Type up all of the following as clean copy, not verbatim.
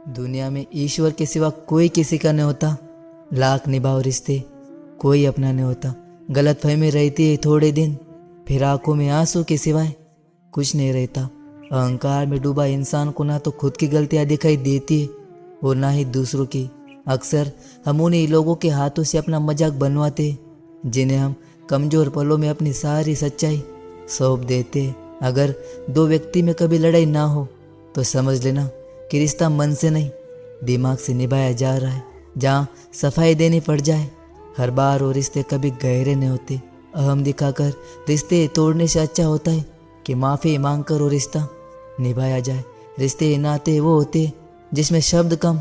दुनिया में ईश्वर के सिवा कोई किसी का नहीं होता। लाख निभाओ रिश्ते कोई अपना नहीं होता। गलतफहमी रहती है थोड़े दिन, फिर आंखों में आंसू के सिवाय कुछ नहीं रहता। अहंकार में डूबा इंसान को ना तो खुद की गलतियां दिखाई देती है और ना ही दूसरों की। अक्सर हम उन्हीं लोगों के हाथों से अपना मजाक बनवाते हैं जिन्हें हम कमजोर पलों में अपनी सारी सच्चाई सौंप देते हैं। अगर दो व्यक्ति में कभी लड़ाई ना हो तो समझ लेना कि रिश्ता मन से नहीं दिमाग से निभाया जा रहा है। जहाँ सफाई देनी पड़ जाए हर बार वो रिश्ते कभी गहरे नहीं होते। अहम दिखाकर रिश्ते तोड़ने से अच्छा होता है कि माफ़ी मांगकर वो रिश्ता निभाया जाए। रिश्ते नाते वो होते हैं जिसमें शब्द कम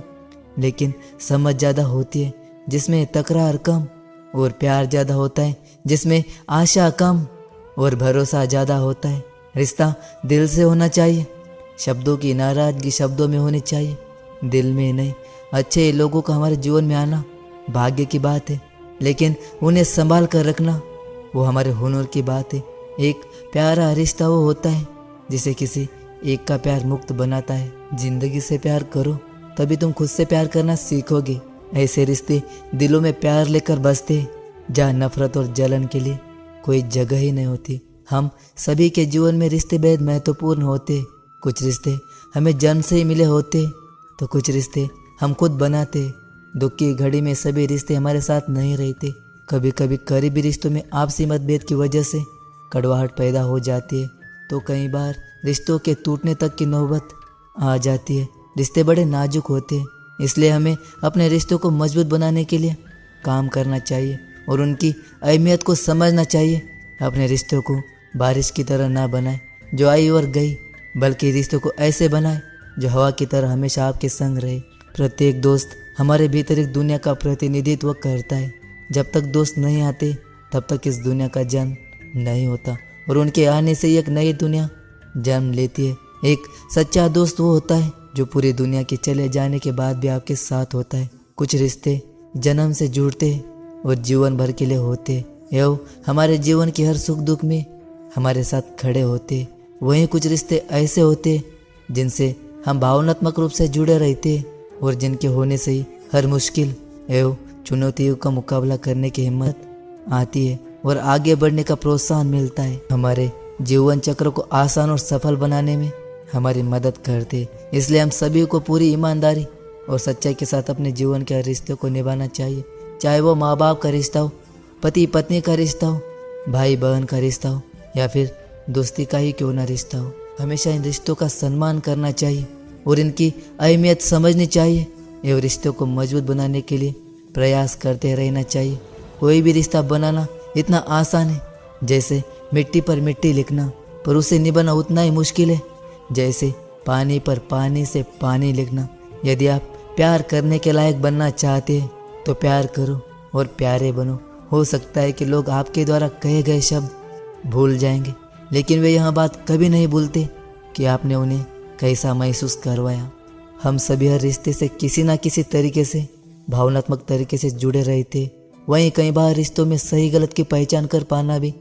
लेकिन समझ ज़्यादा होती है, जिसमें तकरार कम और प्यार ज़्यादा होता है, जिसमें आशा कम और भरोसा ज़्यादा होता है। रिश्ता दिल से होना चाहिए, शब्दों की नाराज़गी शब्दों में होनी चाहिए, दिल में नहीं। अच्छे लोगों का हमारे जीवन में आना भाग्य की बात है, लेकिन उन्हें संभाल कर रखना वो हमारे हुनर की बात है। एक प्यारा रिश्ता वो होता है जिसे किसी एक का प्यार मुक्त बनाता है। जिंदगी से प्यार करो तभी तुम खुद से प्यार करना सीखोगे। ऐसे रिश्ते दिलों में प्यार लेकर बसते जहाँ नफरत और जलन के लिए कोई जगह ही नहीं होती। हम सभी के जीवन में रिश्ते बेहद महत्वपूर्ण होते। कुछ रिश्ते हमें जन्म से ही मिले होते तो कुछ रिश्ते हम खुद बनाते। दुख की घड़ी में सभी रिश्ते हमारे साथ नहीं रहते। कभी कभी करीबी रिश्तों में आपसी मतभेद की वजह से कड़वाहट पैदा हो जाती है, तो कई बार रिश्तों के टूटने तक की नौबत आ जाती है। रिश्ते बड़े नाजुक होते हैं, इसलिए हमें अपने रिश्तों को मजबूत बनाने के लिए काम करना चाहिए और उनकी अहमियत को समझना चाहिए। अपने रिश्तों को बारिश की तरह ना बनाए जो आई और गई, बल्कि रिश्तों को ऐसे बनाए जो हवा की तरह हमेशा आपके संग रहे। प्रत्येक दोस्त हमारे भीतर एक दुनिया का प्रतिनिधित्व करता है। जब तक दोस्त नहीं आते तब तक इस दुनिया का जन्म नहीं होता और उनके आने से एक नई दुनिया जन्म लेती है। एक सच्चा दोस्त वो होता है जो पूरी दुनिया के चले जाने के बाद भी आपके साथ होता है। कुछ रिश्ते जन्म से जुड़ते और जीवन भर के लिए होते, एवं हमारे जीवन के हर सुख दुख में हमारे साथ खड़े होते। वहीं कुछ रिश्ते ऐसे होते जिनसे हम भावनात्मक रूप से जुड़े रहते और जिनके होने से ही हर मुश्किल एवं चुनौतियों का मुकाबला करने की हिम्मत आती है और आगे बढ़ने का प्रोत्साहन मिलता है। हमारे जीवन चक्र को आसान और सफल बनाने में हमारी मदद करते। इसलिए हम सभी को पूरी ईमानदारी और सच्चाई के साथ अपने जीवन के रिश्तों को निभाना चाहिए। चाहे वो माँ बाप का रिश्ता हो, पति पत्नी का रिश्ता हो, भाई बहन का रिश्ता हो या फिर दोस्ती का ही क्यों ना रिश्ता हो, हमेशा इन रिश्तों का सम्मान करना चाहिए और इनकी अहमियत समझनी चाहिए एवं रिश्तों को मजबूत बनाने के लिए प्रयास करते रहना चाहिए। कोई भी रिश्ता बनाना इतना आसान है जैसे मिट्टी पर मिट्टी लिखना, पर उसे निभाना उतना ही मुश्किल है जैसे पानी पर पानी से पानी लिखना। यदि आप प्यार करने के लायक बनना चाहते हैं तो प्यार करो और प्यारे बनो। हो सकता है कि लोग आपके द्वारा कहे गए शब्द भूल जाएंगे, लेकिन वे यह बात कभी नहीं भूलते कि आपने उन्हें कैसा महसूस करवाया। हम सभी हर रिश्ते से किसी न किसी तरीके से भावनात्मक तरीके से जुड़े रहते। वहीं कई बार रिश्तों में सही गलत की पहचान कर पाना भी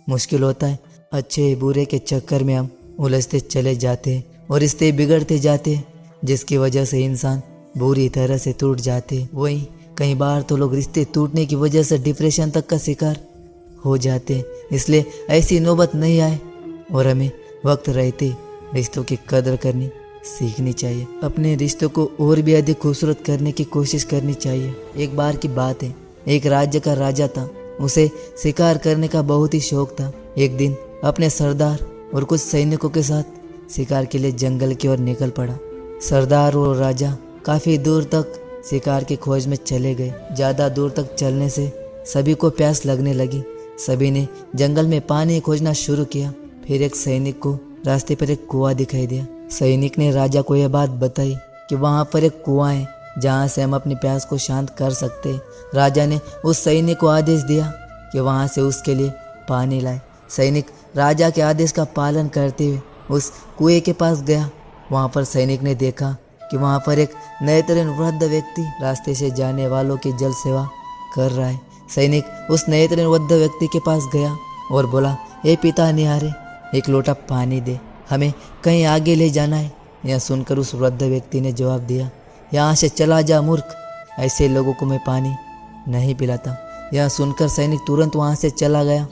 मुश्किल होता है। अच्छे बुरे के चक्कर में हम उलझते चले जाते हैं और रिश्ते बिगड़ते जाते हैं, जिसकी वजह से इंसान बुरी तरह से टूट जाते हैं। वहीं कई बार तो लोग रिश्ते टूटने की वजह से डिप्रेशन तक का शिकार हो जाते हैं। इसलिए ऐसी नौबत नहीं आए और हमें वक्त रहते रिश्तों की कदर करनी सीखनी चाहिए। अपने रिश्तों को और भी अधिक खूबसूरत करने की कोशिश करनी चाहिए। एक बार की बात है, एक राज्य का राजा था। उसे शिकार करने का बहुत ही शौक था। एक दिन अपने सरदार और कुछ सैनिकों के साथ शिकार के लिए जंगल की ओर निकल पड़ा। सरदार और राजा काफी दूर तक शिकार की खोज में चले गए। ज्यादा दूर तक चलने से सभी को प्यास लगने लगी। सभी ने जंगल में पानी खोजना शुरू किया। फिर एक सैनिक को रास्ते पर एक कुआं दिखाई दिया। सैनिक ने राजा को यह बात बताई कि वहां पर एक कुआं है जहां से हम अपनी प्यास को शांत कर सकते हैं। राजा ने उस सैनिक को आदेश दिया कि वहां से उसके लिए पानी लाए। सैनिक राजा के आदेश का पालन करते हुए उस कुएं के पास गया। वहां पर सैनिक ने देखा कि वहां पर एक नेत्रहीन वृद्ध व्यक्ति रास्ते से जाने वालों की जल सेवा कर रहा है। सैनिक उस नेत्रहीन वृद्ध व्यक्ति के पास गया और बोला, ए पिता निहारे, एक लोटा पानी दे, हमें कहीं आगे ले जाना है। यह सुनकर उस वृद्ध व्यक्ति ने जवाब दिया, यहाँ से चला जा मूर्ख, ऐसे लोगों को मैं पानी नहीं पिलाता। यह सुनकर सैनिक तुरंत वहाँ से चला गया।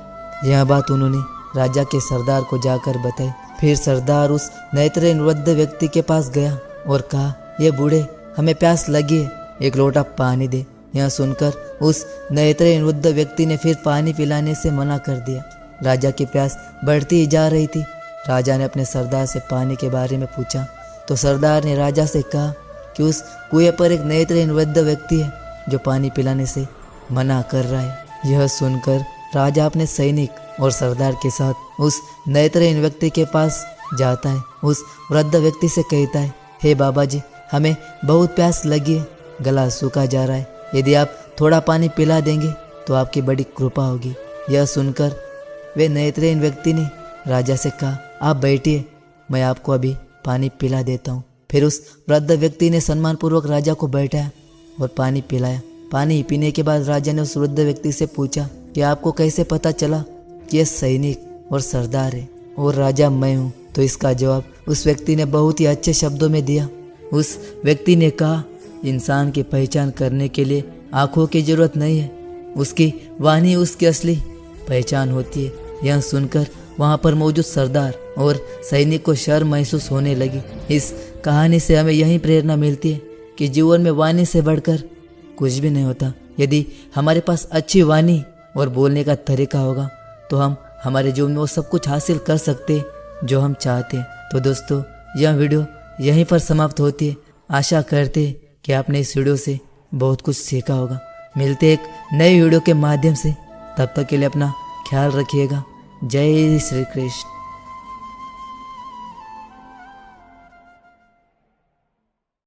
यह बात उन्होंने राजा के सरदार को जाकर बताई। फिर सरदार उस नेत्रहीन वृद्ध व्यक्ति के पास गया और कहा, ये बूढ़े, हमें प्यास लगी है, एक लोटा पानी दे। यह सुनकर उस नेत्रहीन वृद्ध व्यक्ति ने फिर पानी पिलाने से मना कर दिया। राजा की प्यास बढ़ती ही जा रही थी। राजा ने अपने सरदार से पानी के बारे में पूछा तो सरदार ने राजा से कहा कि उस कुएं पर एक नेत्रहीन वृद्ध व्यक्ति है जो पानी पिलाने से मना कर रहा है। यह सुनकर राजा अपने सैनिक और सरदार के साथ उस नेत्रहीन व्यक्ति के पास जाता है। उस वृद्ध व्यक्ति से कहता है, हे बाबा जी, हमें बहुत प्यास लगी है, गला सूखा जा रहा है, यदि आप थोड़ा पानी पिला देंगे तो आपकी बड़ी कृपा होगी। यह सुनकर वे नेत्रहीन व्यक्ति ने राजा से कहा, आप बैठिए, मैं आपको अभी पानी पिला देता हूँ। फिर उस वृद्ध व्यक्ति ने सम्मानपूर्वक राजा को बैठाया और पानी पिलाया। पानी पीने के बाद राजा ने उस वृद्ध व्यक्ति से पूछा कि आपको कैसे पता चला कि यह सैनिक और सरदार है और राजा मैं हूँ? तो इसका जवाब उस व्यक्ति ने बहुत ही अच्छे शब्दों में दिया। उस व्यक्ति ने कहा, इंसान की पहचान करने के लिए आंखों की जरूरत नहीं है, उसकी वाणी उसकी असली पहचान होती है। यह सुनकर वहाँ पर मौजूद सरदार और सैनिक को शर्म महसूस होने लगी। इस कहानी से हमें यही प्रेरणा मिलती है कि जीवन में वाणी से बढ़कर कुछ भी नहीं होता। यदि हमारे पास अच्छी वाणी और बोलने का तरीका होगा तो हम हमारे जीवन में वो सब कुछ हासिल कर सकते हैं जो हम चाहते हैं। तो दोस्तों, यह वीडियो यहीं पर समाप्त होती है। आशा करते हैं कि आपने इस वीडियो से बहुत कुछ सीखा होगा। मिलते एक नई वीडियो के माध्यम से, तब तक के लिए अपना ख्याल रखिएगा। जय श्री कृष्ण।